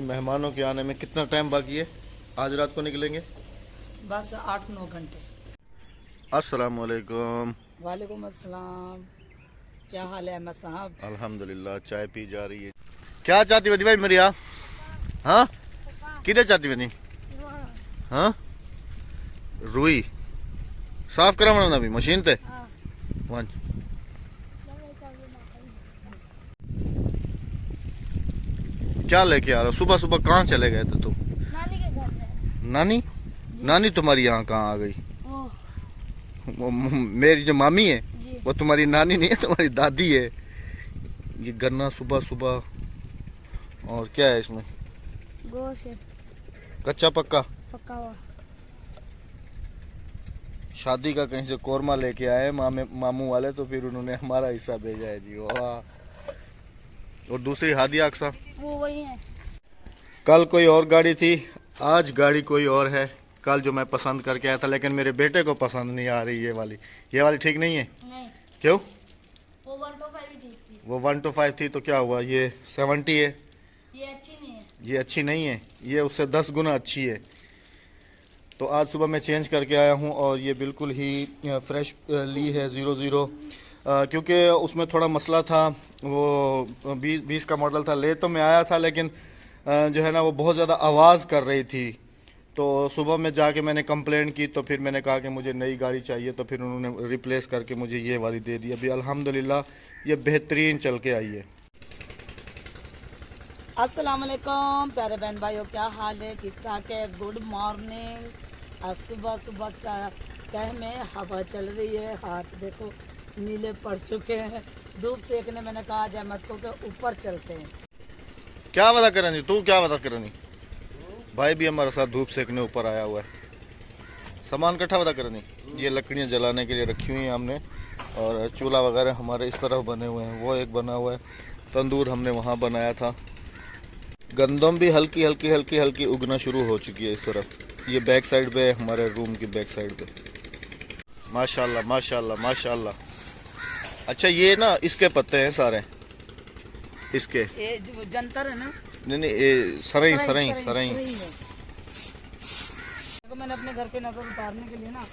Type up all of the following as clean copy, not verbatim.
मेहमानों के आने में कितना टाइम बाकी है? आज रात को निकलेंगे बस 8-9 घंटे। अस्सलाम वालेकुम। वालेकुम अस्सलाम। क्या हाल है अहमद साहब? अल्हम्दुलिल्लाह। चाय पी जा रही है। क्या चाहती वदी भाई मेरी? हाँ किधर चाहती वनी? हाँ रुई साफ करा ना भी मशीन ते वन। क्या लेके आ रहा? सुबह सुबह कहाँ चले गए थे तुम? नानी के घर में। नानी? नानी तुम्हारी यहाँ कहाँ आ गई? मेरी जो मामी है वो तुम्हारी नानी नहीं है, तुम्हारी दादी है। ये गन्ना सुबह सुबह। और क्या है इसमें? गोश्त है। कच्चा पक्का पका हुआ। शादी का कहीं से कोरमा लेके आए मामू वाले, तो फिर उन्होंने हमारा हिस्सा भेजा है जी। वाह। और दूसरी हादिया अक्सा वो वही है। कल कोई और गाड़ी थी, आज गाड़ी कोई और है। कल जो मैं पसंद करके आया था, लेकिन मेरे बेटे को पसंद नहीं आ रही ये वाली ठीक नहीं है। नहीं, क्यों? वो 125 ही ठीक थी। वो 125 थी तो क्या हुआ? ये 70 है। ये अच्छी नहीं है। ये अच्छी नहीं है, ये उससे 10 गुना अच्छी है। तो आज सुबह मैं चेंज करके आया हूँ और ये बिल्कुल ही फ्रेश ली है 00। क्योंकि उसमें थोड़ा मसला था। वो 20 का मॉडल था। ले तो मैं आया था, लेकिन जो है ना वो बहुत ज़्यादा आवाज़ कर रही थी। तो सुबह में जाके मैंने कंप्लेंट की, तो फिर मैंने कहा कि मुझे नई गाड़ी चाहिए, तो फिर उन्होंने रिप्लेस करके मुझे ये वाली दे दी। अभी अल्हम्दुलिल्लाह ये बेहतरीन चल के आई है। अस्सलाम वालेकुम प्यारे बहन भाइयों, क्या हाल है? ठीक ठाक है। Good morning. आज सुबह सुबह का टाइम है, हवा चल रही है। हाथ देखो नीले पड़ चुके हैं धूप सेकने। मैंने कहा आज अहमद को के ऊपर चलते हैं। क्या वादा करनी तू? क्या वादा करनी? भाई भी हमारे साथ धूप सेकने ऊपर आया हुआ है। सामान इकट्ठा वादा करनी। ये लकड़ियाँ जलाने के लिए रखी हुई हैं हमने, और चूल्हा वगैरह हमारे इस तरफ बने हुए हैं। वो एक बना हुआ है, तंदूर हमने वहाँ बनाया था। गंदम भी हल्की हल्की हल्की हल्की उगना शुरू हो चुकी है इस तरफ। ये बैक साइड पे, हमारे रूम की बैक साइड पे। माशाल्लाह माशाल्लाह माशाल्लाह। अच्छा ये ना इसके पत्ते हैं सारे इसके। ये जो जंतर है ना, नहीं ये सरई सरई सरई। देखो मैंने अपने घर के नजर उतारने के लिए ना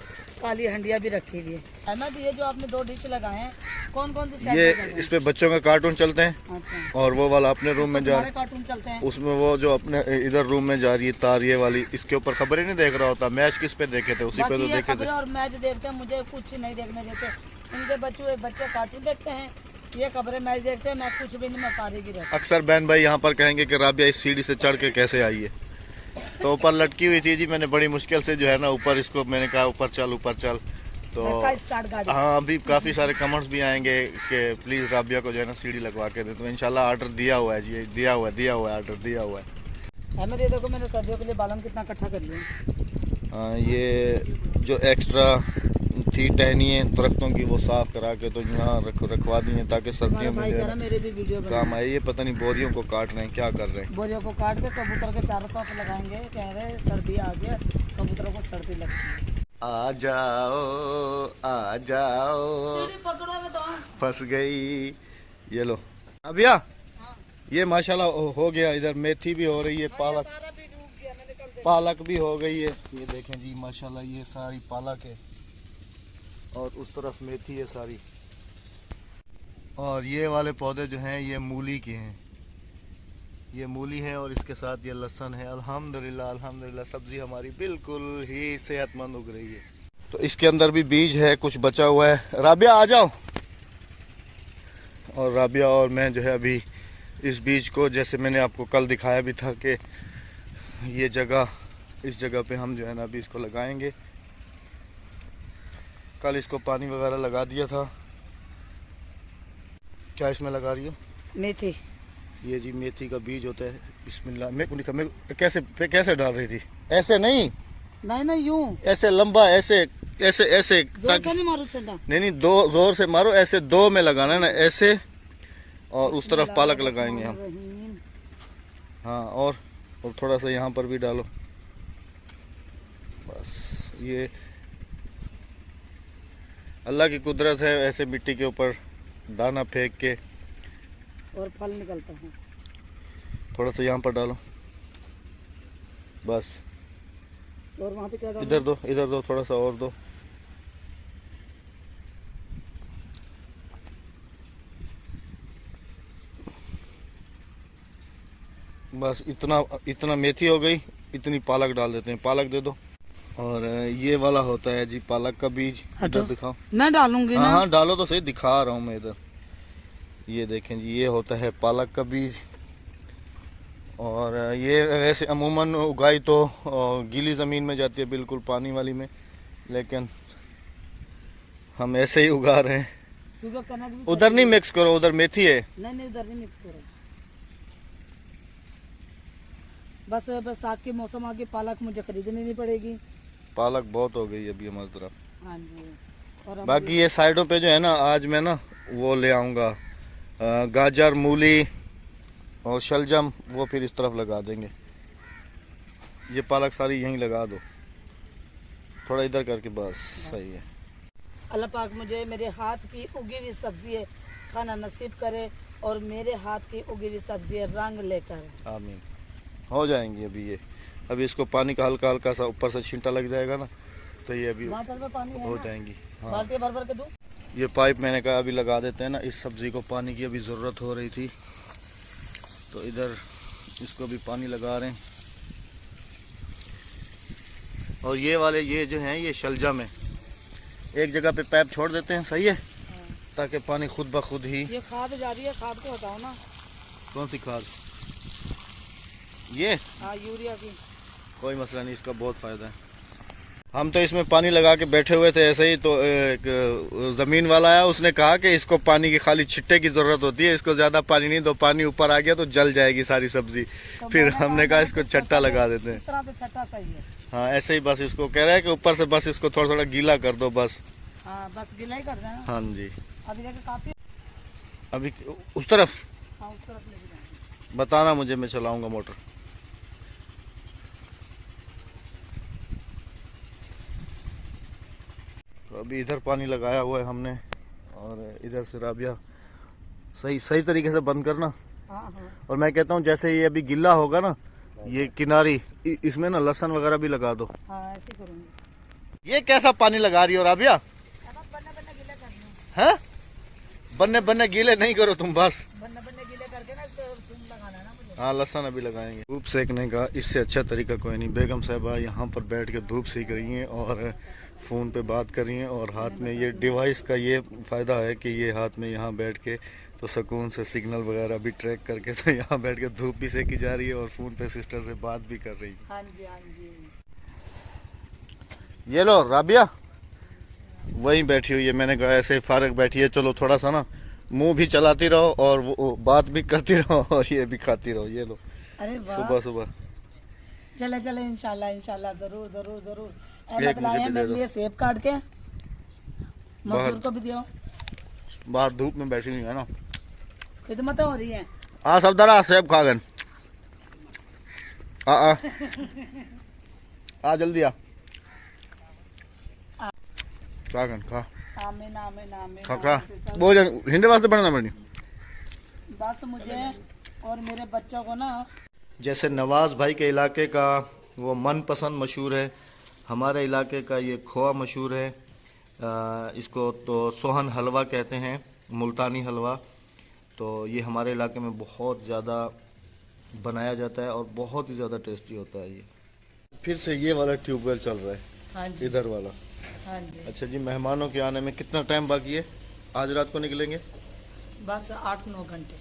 काली हंडिया भी रखी हुई है। अहमद ये जो आपने 2 डिश लगाए हैं, कौन कौन से? ये इस पे बच्चों के कार्टून चलते हैं। अच्छा। और वो वाला अपने रूम में जा रहा है, कार्टून चलते हैं। उसमें वो जो अपने इधर रूम में जा रही है तार, ये वाली इसके ऊपर खबरें नहीं देख रहा होता। मैच किस पे देखे थे? उसी पे तो देखे थे। और मैच देखते हैं, मुझे कुछ नहीं देखने देते। इनके बच्चे कार्टून देखते हैं, ये खबरें मैच देखते हैं। मैं कुछ भी नहीं, मैं फारिग रहता। अक्सर बहन भाई यहाँ पर कहेंगे कि राबिया इस सीढ़ी से चढ़ के कैसे आई है। तो ऊपर लटकी हुई थी जी, मैंने बड़ी मुश्किल से जो है ना ऊपर इसको मैंने कहा ऊपर चल। तो हाँ अभी काफ़ी सारे कमेंट्स भी आएंगे कि प्लीज़ राबिया को जो है ना सीढ़ी लगवा के दे। तो इंशाल्लाह ऑर्डर दिया हुआ है जी, दिया हुआ है ऑर्डर दिया हुआ है। अहमद ये देखो मैंने सर्दियों के लिए बालन कितना इकट्ठा कर लिया। हाँ ये जो एक्स्ट्रा थी टहनियाँ दरख्तों की वो साफ करा के तो यहाँ रखवा दी हैं, ताकि सर्दियों में जो मेरे भी वीडियो काम आए। ये पता नहीं बोरियों को काट रहे हैं, क्या कर रहे हैं। बोरियों को काट के कबूतर के चारों तरफ लगाएंगे। कह रहे हैं सर्दी आ गया, कबूतरों को सर्दी लगती है। आ जाओ पकड़ो में तो फंस गई। ये लो अभिया। ये माशाल्लाह हो गया। इधर मेथी भी हो रही है, पालक भी हो गई है। ये देखें जी माशाल्लाह, ये सारी पालक है और उस तरफ मेथी है सारी। और ये वाले पौधे जो हैं ये मूली के हैं। ये मूली है और इसके साथ ये लहसुन है। अल्हम्दुलिल्लाह अल्हम्दुलिल्लाह सब्जी हमारी बिल्कुल ही सेहतमंद उग रही है। तो इसके अंदर भी बीज है, कुछ बचा हुआ है। राबिया आ जाओ। और राबिया और मैं जो है अभी इस बीज को, जैसे मैंने आपको कल दिखाया भी था कि ये जगह, इस जगह पे हम जो है ना अभी इसको लगाएंगे। कल इसको पानी वगैरह लगा दिया था। क्या इसमें लगा रही हो? मेथी। ये जी मेथी का बीज होता है। बिस्मिल्लाह। मैं कैसे डाल रही थी? ऐसे नहीं यूं ऐसे लंबा, ऐसे ऐसे ऐसे नहीं मारो छंडा। नहीं दो जोर से मारो। ऐसे 2 में लगाना है ना, ऐसे। और उस तरफ पालक लगाएंगे हम। हाँ और थोड़ा सा यहाँ पर भी डालो। बस ये अल्लाह की कुदरत है। ऐसे मिट्टी के ऊपर दाना फेंक के और फल निकलता है। थोड़ा सा यहाँ पर डालो। बस और वहाँ पे क्या डालना? इधर दो थोड़ा सा और दो। बस इतना मेथी हो गई, इतनी पालक डाल देते हैं। पालक दे दो। और ये वाला होता है जी पालक का बीज। इधर दिखाओ। मैं डालूंगी ना। हाँ डालो तो सही, दिखा रहा हूँ मैं इधर। ये देखें जी, ये होता है पालक का बीज। और ये वैसे अमूमन उगाई तो गीली ज़मीन में जाती है, बिल्कुल पानी वाली में, लेकिन हम ऐसे ही उगा रहे हैं। उधर नहीं मिक्स करो, उधर मेथी है। नहीं उधर नहीं मिक्स करो। बस साग के मौसम आगे पालक मुझे खरीदनी नहीं पड़ेगी। पालक बहुत हो गई अभी हमारी तरफ। हाँ जी। और बाकी ये साइडों पे जो है ना, आज मैं ना वो ले आऊँगा गाजर, मूली और शलजम, वो फिर इस तरफ लगा देंगे। ये पालक सारी यहीं लगा दो, थोड़ा इधर करके, बस सही है। अल्लाह पाक मुझे मेरे हाथ की उगी हुई सब्जी खाना नसीब करे और मेरे हाथ की उगी हुई सब्जी रंग लेकर। आमीन। हो जाएंगी अभी अभी इसको पानी का हल्का हल्का सा ऊपर से छींटा लग जाएगा ना, तो ये अभी पानी हो जाएंगी। हाँ, बाल्टी भर भर के दूं। ये पाइप मैंने कहा अभी लगा देते हैं ना, इस सब्जी को पानी की अभी ज़रूरत हो रही थी, तो इधर इसको भी पानी लगा रहे हैं। और ये वाले ये जो हैं ये शलजम है, एक जगह पे पाइप छोड़ देते हैं, सही है, ताकि पानी खुद ब खुद ही। ये खाद जा रही है, खाद को हटाओ ना। कौन सी खाद? ये यूरिया की। कोई मसला नहीं, इसका बहुत फ़ायदा है। हम तो इसमें पानी लगा के बैठे हुए थे ऐसे ही, तो एक ज़मीन वाला आया, उसने कहा कि इसको पानी की खाली छिट्टे की ज़रूरत होती है, इसको ज़्यादा पानी नहीं दो, पानी ऊपर आ गया तो जल जाएगी सारी सब्जी। तो फिर हमने कहा इसको छट्टा लगा देते हैं। इस तरह से छट्टा सही है। हाँ ऐसे ही, बस इसको कह रहा है कि ऊपर से बस इसको थोड़ा थोड़ा गीला कर दो बस। हाँ बस गीला ही कर देना। हाँ जी। अभी देखो काफी। अभी उस तरफ हाँ उस तरफ लेके जाएंगे। बताना मुझे, मैं चलाऊंगा मोटर। तो अभी इधर पानी लगाया हुआ है हमने, और इधर से राबिया सही तरीके से बंद करना। हाँ हाँ। और मैं कहता हूँ जैसे ये अभी गिल्ला होगा ना, ये किनारी, इसमें ना लहसुन वगैरह भी लगा दो। हाँ ऐसे करूँगी। ये कैसा पानी लगा रही हो राबिया? हैं? बन्ने गीले नहीं करो तुम, बस बन्ने गीले करके ना इसको तुम लगाना ना मुझे। हाँ लहसुन अभी लगाएंगे। धूप सेकने का इससे अच्छा तरीका कोई नहीं। बेगम साहिबा यहाँ पर बैठ के धूप सेक रही हैं और फ़ोन पे बात कर रही हैं, और हाथ में ये डिवाइस का ये फ़ायदा है कि ये हाथ में यहाँ बैठ के तो सुकून से सिग्नल वगैरह भी ट्रैक करके, तो यहाँ बैठ के धूप भी सेकी जा रही है और फ़ोन पे सिस्टर से बात भी कर रही है। हाँ जी हाँ जी। ये लो राबिया वहीं बैठी हुई है, मैंने कहा ऐसे फारग बैठी है, चलो थोड़ा सा ना मुंह भी चलाती रहो और वो बात भी करती रहो और ये भी खाती रहो। ये लो। अरे सुबह सुबह चले इंशाल्लाह इंशाल्लाह जरूर जरूर जरूर। एक मुझे भी दे मेरे दो। लिए सेब काट के मजदूर को भी दियो। बाहर धूप में बैठी हुई है ना, खिदमत हो रही है। हाँ सब दरा सेब खा गए। आ जल्दी आ खा आमीन आमीन आमीन। खा बोल हिंदी वास्ते पढ़ना पड़नी। बस मुझे और मेरे बच्चों को ना, जैसे नवाज भाई के इलाके का वो मनपसंद मशहूर है, हमारे इलाके का ये खोआ मशहूर है। इसको तो सोहन हलवा कहते हैं, मुल्तानी हलवा। तो ये हमारे इलाके में बहुत ज़्यादा बनाया जाता है और बहुत ही ज़्यादा टेस्टी होता है। ये फिर से ये वाला ट्यूबवेल चल रहा है। हाँ जी इधर वाला। हाँ जी। अच्छा जी, मेहमानों के आने में कितना टाइम बाकी है? आज रात को निकलेंगे? बस 8-9 घंटे।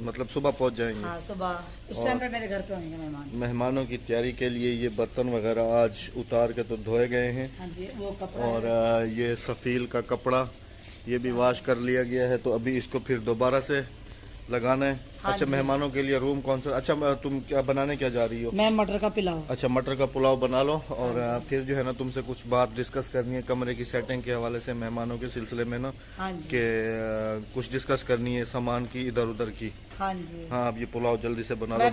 मतलब सुबह पहुंच जाएंगे? हाँ सुबह इस टाइम पे मेरे घर पे होंगे मेहमान। मेहमानों की तैयारी के लिए ये बर्तन वगैरह आज उतार के तो धोए गए हैं। हाँ जी वो कपड़ा और ये सफ़ील का कपड़ा ये भी वॉश कर लिया गया है, तो अभी इसको फिर दोबारा से लगाना है। हाँ अच्छा जी। मेहमानों के लिए रूम कौन सा? अच्छा तुम क्या बनाने क्या जा रही हो? मैं मटर का पुलाव। अच्छा मटर का पुलाव बना लो। और फिर जो है ना तुमसे कुछ बात डिस्कस करनी है कमरे की सेटिंग के हवाले से, मेहमानों के सिलसिले में ना, हाँ जी कि कुछ डिस्कस करनी है सामान की इधर उधर की। हाँ जी। हाँ अब ये पुलाव जल्दी से बना लो।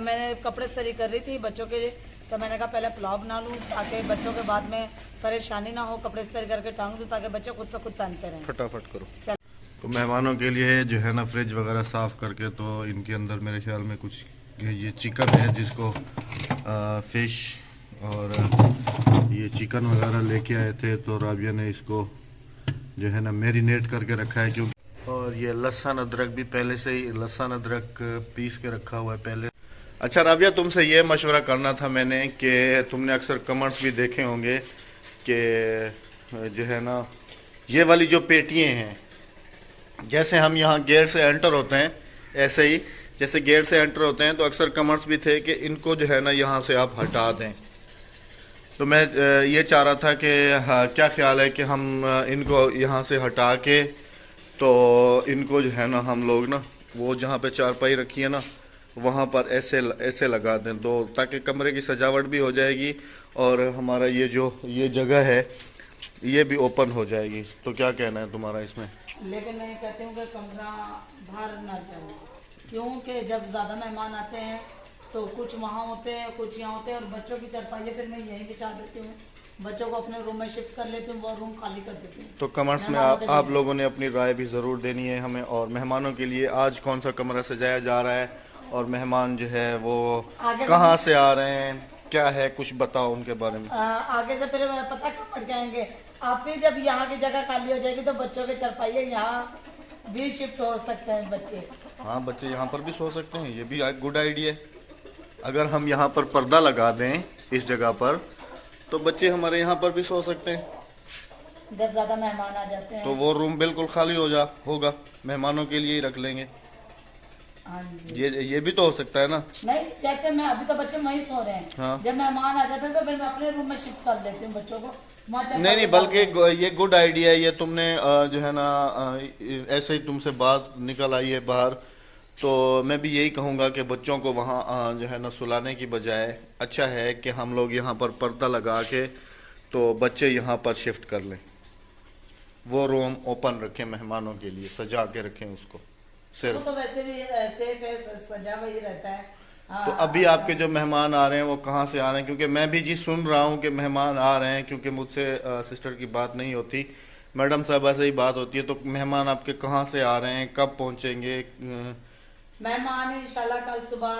मैंने कपड़े सही कर रही थी बच्चों के लिए, तो मैंने कहा पहले पुलाव बना लूँ ताकि बच्चों के बाद में परेशानी ना हो, कपड़े सही करके टांग दूँ ताकि बच्चे खुद पे खुद पहनते रहें। फटाफट करो। चल। तो मेहमानों के लिए जो है ना फ्रिज वगैरह साफ़ करके, तो इनके अंदर मेरे ख्याल में कुछ ये चिकन है जिसको फ़िश और ये चिकन वगैरह लेके आए थे, तो राबिया ने इसको जो है ना मैरिनेट करके रखा है क्योंकि, और ये लहसुन अदरक भी पहले से ही लहसुन अदरक पीस के रखा हुआ है पहले। अच्छा राबिया, तुमसे ये मशवरा करना था मैंने कि तुमने अक्सर कमेंट्स भी देखे होंगे कि जो है ना ये वाली जो पेटियाँ हैं, जैसे हम यहाँ गेट से एंटर होते हैं, ऐसे ही जैसे गेट से एंटर होते हैं, तो अक्सर कमेंट्स भी थे कि इनको जो है ना यहाँ से आप हटा दें। तो मैं ये चाह रहा था कि क्या ख्याल है कि हम इनको यहाँ से हटा के, तो इनको जो है ना हम लोग ना वो जहाँ पे चारपाई रखी है ना वहाँ पर ऐसे ऐसे लगा दें, तो ताकि कमरे की सजावट भी हो जाएगी और हमारा ये जगह है ये भी ओपन हो जाएगी। तो क्या कहना है तुम्हारा इसमें? लेकिन मैं कहती हूँ कि कमरा बाहर ना जाओ, क्योंकि जब ज़्यादा मेहमान आते हैं तो कुछ वहाँ होते हैं कुछ यहाँ होते हैं, और बच्चों की चारपाई फिर मैं यहीं बिछा देती हूँ, बच्चों को अपने रूम में शिफ्ट कर लेती हूँ, वो रूम खाली कर देती हूँ। तो कमेंट्स में आप लोगों ने अपनी राय भी ज़रूर देनी है हमें, और मेहमानों के लिए आज कौन सा कमरा सजाया जा रहा है और मेहमान जो है वो कहाँ से आ रहे हैं, क्या है, कुछ बताओ उनके बारे में। आगे से फिर पता कब पड़ जाएंगे आप भी, जब यहाँ की जगह खाली हो जाएगी तो बच्चों के चारपाई यहाँ भी शिफ्ट हो सकते हैं बच्चे। हाँ, बच्चे यहाँ पर भी सो सकते हैं, ये भी गुड आइडिया है। अगर हम यहाँ पर पर्दा लगा दें इस जगह पर, तो बच्चे हमारे यहाँ पर भी सो सकते हैं। जब ज्यादा मेहमान आ जाते हैं तो वो रूम बिल्कुल खाली होगा, मेहमानों के लिए ही रख लेंगे। हाँ जी। ये भी तो हो सकता है ना। नहीं, जैसे मैं अभी तो बच्चे वहीं सो रहे हैं, हाँ। जब मेहमान आ जाते हैं तो फिर मैं अपने रूम में शिफ्ट कर लेती हूँ बच्चों को। नहीं, बल्कि ये गुड आइडिया है, ये तुमने जो है ना ऐसे ही तुमसे बात निकल आई है बाहर, तो मैं भी यही कहूँगा कि बच्चों को वहाँ जो है ना सुलाने की बजाय अच्छा है कि हम लोग यहाँ पर पर्दा लगा के तो बच्चे यहाँ पर शिफ्ट कर लें, वो रूम ओपन रखें, मेहमानों के लिए सजा के रखें उसको सिर्फ। तो वैसे भी सेफ है, सजा वही रहता है। तो अभी आपके जो मेहमान आ रहे हैं वो कहाँ से आ रहे हैं? क्योंकि मैं भी जी सुन रहा हूँ कि मेहमान आ रहे हैं, क्योंकि मुझसे सिस्टर की बात नहीं होती, मैडम साहबा से ही बात होती है। तो मेहमान आपके कहाँ से आ रहे हैं, कब पहुँचेंगे? मेहमान इंशाल्लाह कल सुबह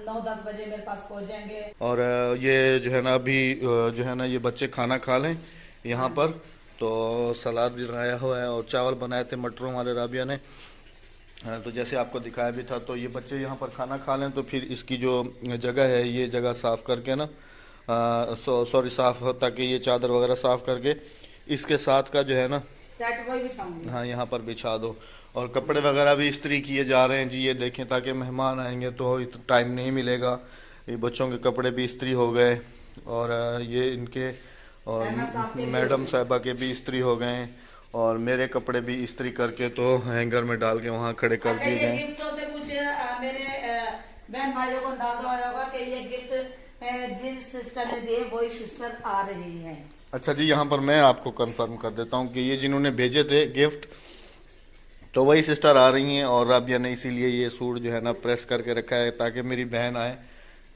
9-10 बजे मेरे पास पहुँच जाएंगे। और ये जो है ना अभी जो है ना ये बच्चे खाना खा लें यहाँ पर, तो सलाद भी बनाया हुआ है और चावल बनाए थे मटरों वाले राबिया ने, तो जैसे आपको दिखाया भी था। तो ये बच्चे यहाँ पर खाना खा लें तो फिर इसकी जो जगह है ये जगह साफ़ करके ना सॉरी साफ़, ताकि ये चादर वगैरह साफ़ करके इसके साथ का जो है ना सेट वही बिछाऊंगी। हाँ यहाँ पर बिछा दो। और कपड़े वगैरह भी इस्त्री किए जा रहे हैं जी, ये देखें, ताकि मेहमान आएंगे तो टाइम नहीं मिलेगा। ये बच्चों के कपड़े भी इस्त्री हो गए और ये इनके और मैडम साहिबा के भी इस्त्री हो गए और मेरे कपड़े भी इस्त्री करके तो हैंगर में डाल के वहाँ खड़े कर दिए गए। गिफ्टों से कुछ मेरे बहन भाइयों को अंदाजा आया होगा कि ये गिफ्ट जिन सिस्टर ने दिए वही सिस्टर आ रही है। अच्छा जी, यहाँ पर मैं आपको कंफर्म कर देता हूँ कि ये जिन्होंने भेजे थे गिफ्ट तो वही सिस्टर आ रही हैं, और राबिया ने इसीलिए ये सूट जो है ना प्रेस करके रखा है ताकि मेरी बहन आए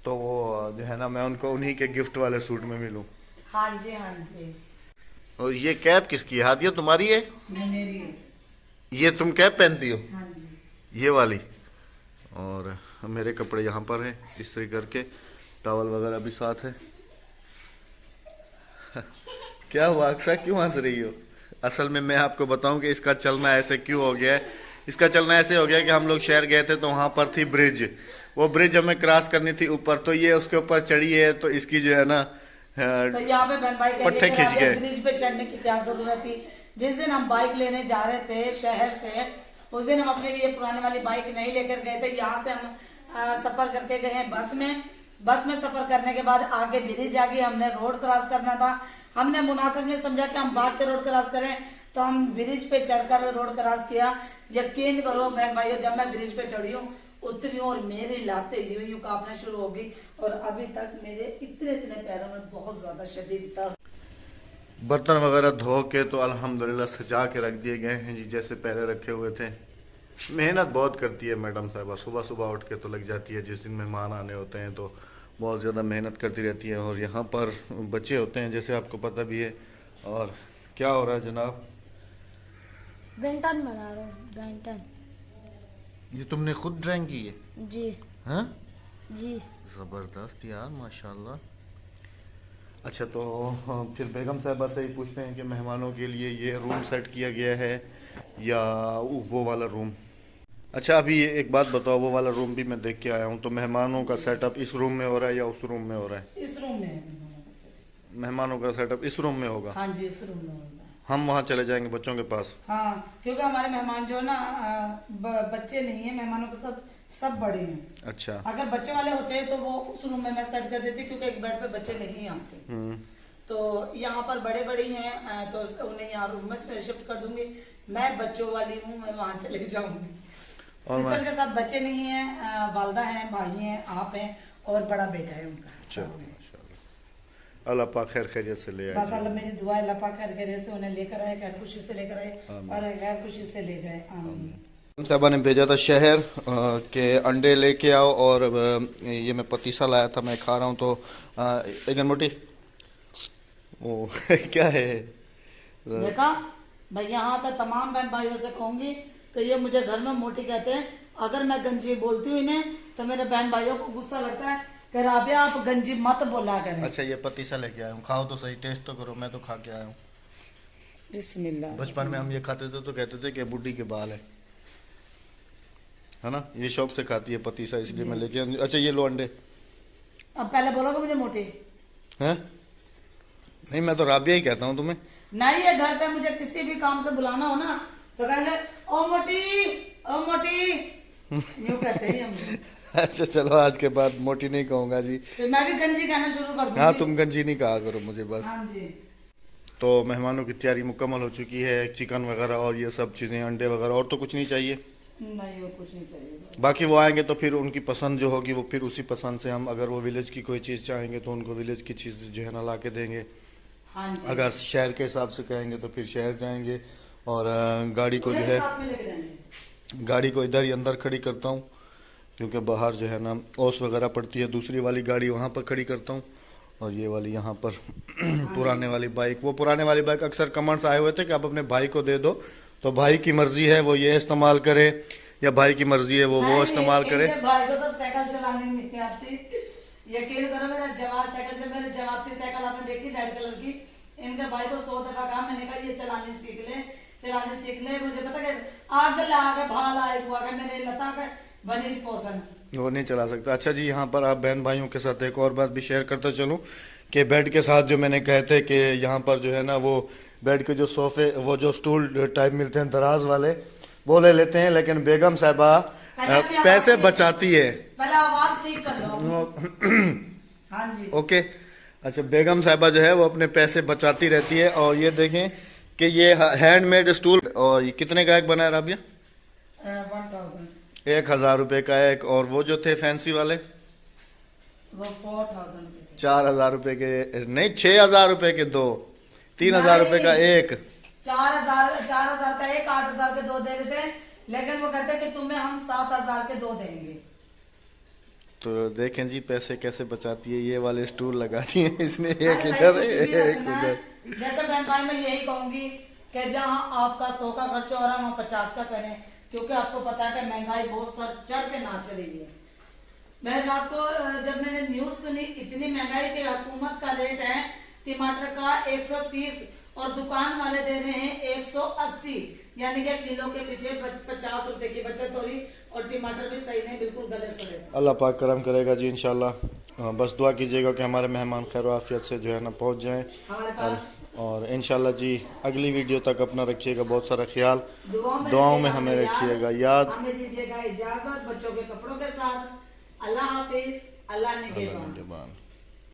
तो वो जो है ना मैं उनको उन्हीं के गिफ्ट वाले सूट में मिलूँ। हाँ जी, हाँ जी। और ये कैप किसकी है? हादिया तुम्हारी है? मेरी है। ये तुम कैप पहनती हो? हाँ जी। ये वाली। और मेरे कपड़े यहाँ पर हैं इस्त्री करके, टॉवल वगैरह भी साथ है। क्या हुआ अक्सर, क्यों हंस रही हो? असल में मैं आपको बताऊं कि इसका चलना ऐसे क्यों हो गया है। इसका चलना ऐसे हो गया कि हम लोग शहर गए थे तो वहाँ पर थी ब्रिज, वो ब्रिज हमें क्रॉस करनी थी ऊपर, तो ये उसके ऊपर चढ़ी है तो इसकी जो है ना तो यहाँ पे बहन भाई पट्टे खिंच गए। ब्रिज पे चढ़ने की क्या जरूरत थी? जिस दिन हम बाइक लेने जा रहे थे शहर से, उस दिन हम अपने लिए पुराने वाली बाइक नहीं लेकर गए थे। यहाँ से हम सफर करके गए हैं बस में। बस में सफर करने के बाद आगे ब्रिज आ गई, हमने रोड क्रॉस करना था। हमने मुनासिब नहीं समझा कि हम भाग के रोड क्रॉस करें, तो हम ब्रिज पे चढ़कर रोड क्रॉस किया। यकीन करो बहन भाइयों, जब मैं ब्रिज पे चढ़ी हूँ उतरी और मेरी लाते यूं कांपना शुरू हो गई, और अभी तक मेरे इतने पैरों में बहुत ज्यादा शदीद दर्द। बर्तन वगैरह धो के तो अल्हम्दुलिल्लाह सजा के रख दिए गए हैं जी, जैसे पहले रखे हुए थे। मेहनत बहुत करती है मैडम साहिबा, सुबह सुबह उठ के तो लग जाती है, जिस दिन मेहमान आने होते हैं तो बहुत ज़्यादा मेहनत करती रहती है। और यहाँ पर बच्चे होते हैं जैसे आपको पता भी है। और क्या हो रहा है जनाब? बेंटन बना रहा हूँ, बेंटन। ये तुमने खुद ड्राइंग की है? जी हाँ, जी। ज़बरदस्त यार, माशाल्लाह। अच्छा तो फिर बेगम साहबा से ही पूछते हैं कि मेहमानों के लिए ये रूम सेट किया गया है या वो वाला रूम। अच्छा अभी ये एक बात बताओ, वो वाला रूम भी मैं देख के आया हूँ, तो मेहमानों का सेटअप इस रूम में हो रहा है या उस रूम में हो रहा है? इस रूम में है मेहमानों का सेटअप। मेहमानों का सेटअप इस रूम में होगा। हाँ जी, इस रूम में होगा। हम वहाँ चले जाएंगे बच्चों के पास। हाँ, क्योंकि हमारे मेहमान जो है ना बच्चे नहीं है, मेहमानों के साथ सब बड़े हैं। अच्छा। अगर बच्चे वाले होते तो वो उस रूम में मैं सेट कर देती, क्योंकि एक बेड पे बच्चे नहीं आते। तो यहाँ पर बड़े बड़े हैं तो उन्हें यहाँ रूम में शिफ्ट कर दूंगी। मैं बच्चों वाली हूँ, मैं वहाँ चले जाऊंगी। सिस्टर के साथ बच्चे नहीं हैं, वालदा हैं, भाई हैं, आप हैं और बड़ा बेटा है उनका। चलो अल्लाह पाक खैर खैरियत से ले आए। बस अल्लाह, मेरी दुआ है अल्लाह पाक खैर खैरियत से उन्हें लेकर आए, खैर खुशी से लेकर आए और खैर खुशी से ले जाए। आमीन। साहबा ने भेजा था शहर के अंडे लेके आओ, और ये मैं पतीसा लाया था, मैं खा रहा हूँ। तो एक मोटी ओ क्या है देखा भाई, यहाँ पे तमाम बहन भाइयों से कहूंगी कि ये मुझे घर में मोटी कहते हैं। अगर मैं गंजी बोलती हूँ इन्हें तो मेरे बहन भाइयों को गुस्सा लगता है कि राबिया आप गंजी मत बोला करें। अच्छा ये पतीसा लेके आया हूँ, खाओ तो सही, टेस्ट तो करो। मैं तो खा के आया हूँ। बिस्मिल्लाह। बचपन में हम ये खाते थे तो कहते थे कि बुड्ढी के बाल है ना। ये शौक से खाती है पतीसा, इसलिए मैं लेके आया। अच्छा ये लो अंडे। अब पहले बोलोगे मुझे मोटी हैं? नहीं मैं तो राबिया ही कहता हूँ तुम्हें। नहीं, ये घर पे मुझे किसी भी काम से बुलाना हो ना तो कहेंगे ओ मोटी, ओ मोटी, यूं कहते हैं हम। अच्छा चलो आज के बाद मोटी नहीं कहूँगा जी। तो मैं भी गंजी कहना शुरू कर दूंगी। हाँ तुम गंजी नहीं कहा करो मुझे बस। हाँ जी। तो मेहमानों की तैयारी मुकम्मल हो चुकी है, चिकन वगैरह और ये सब चीज़ें, अंडे वगैरह, और तो कुछ नहीं चाहिए। नहीं और कुछ नहीं चाहिए। बाकी वो आएंगे तो फिर उनकी पसंद जो होगी वो फिर उसी पसंद से हम, अगर वो विलेज की कोई चीज़ चाहेंगे तो उनको विलेज की चीज़ जो है ना ला के देंगे। हाँ जी। अगर शहर के हिसाब से कहेंगे तो फिर शहर जाएंगे। और गाड़ी को जो है, साथ में लेके जाएंगे। गाड़ी को इधर ही अंदर खड़ी करता हूँ, क्योंकि बाहर जो है ना ओस वगैरह पड़ती है। दूसरी वाली गाड़ी वहाँ पर खड़ी करता हूँ, और ये वाली यहाँ पर पुराने वाली बाइक। वो पुराने वाली बाइक अक्सर कमेंट्स आए हुए थे कि आप अपने भाई को दे दो, तो भाई की मर्जी है वो ये इस्तेमाल करे या भाई की मर्जी है वो इस्तेमाल करे। भाई को तो साइकिल चलाने नहीं आती, यकीन करो। मेरा जवाब साइकिल से, मेरे जवाब की साइकिल आपने देखी रेड कलर की, इनके भाई को 100 दफा कहा, मैंने कहा ये चलाने सीख ले, चलाने सीख ले। मुझे पता है आग लाग भाल आए हुआ मेरे लता का बनीज पोषण वो नहीं चला सकता। अच्छा जी, यहाँ पर आप बहन भाइयों के साथ एक और बात भी शेयर करता चलूँ कि बेड के साथ जो मैंने कहे थे कि यहाँ पर जो है ना वो बेड के जो सोफे, वो जो स्टूल टाइप मिलते हैं दराज वाले, वो ले लेते हैं। लेकिन बेगम साहिबा पैसे बचाती है। पहले आवाज ठीक कर लो। हाँ जी ओके। अच्छा बेगम साहिबा जो है वो अपने पैसे बचाती रहती है। और ये देखें कि ये हैंडमेड स्टूल, और ये कितने का एक बना है राबिया? 1000 रुपये का एक। और वो जो थे फैंसी वाले वो 4000 4000 रुपये के, नहीं 6000 रुपये के दो, 3000 रुपये का एक। 4000 का एक, 8000 के दो दे रहे थे, लेकिन वो कहते कि तुम्हें हम 7000 के दो देंगे। तो देखें जी पैसे कैसे बचाती है। ये वाले स्टूल लगा दिए इसने, एक इधर एक उधर। देखो बहन भाई, मैं यही कहूंगी कि जहाँ आपका 100 का खर्च हो रहा है वहाँ 50 का करें, क्योंकि आपको पता है कि महंगाई बहुत सर चढ़ के नाच रही है। मैं रात को जब मैंने न्यूज सुनी, इतनी महंगाई की हुकूमत का रेट है टमाटर का 130 और दुकान वाले दे रहे हैं 180, यानी कि किलो के पीछे 50 रुपए की बचत हो रही। और टमाटर भी सही नहीं, बिल्कुल गले सड़े। अल्लाह पाक करम करेगा जी इंशाल्लाह। बस दुआ कीजिएगा कि हमारे मेहमान खैर आफियत से जो है ना पहुंच जाएं हमारे पास। और इंशाल्लाह जी अगली वीडियो तक अपना रखिएगा बहुत सारा ख्याल, दुआओं में हमें रखिएगा याद। हमें दीजिएगा इजाजत बच्चों के कपड़ों के साथ। अल्लाह हाफिज, अल्लाह निगहबान।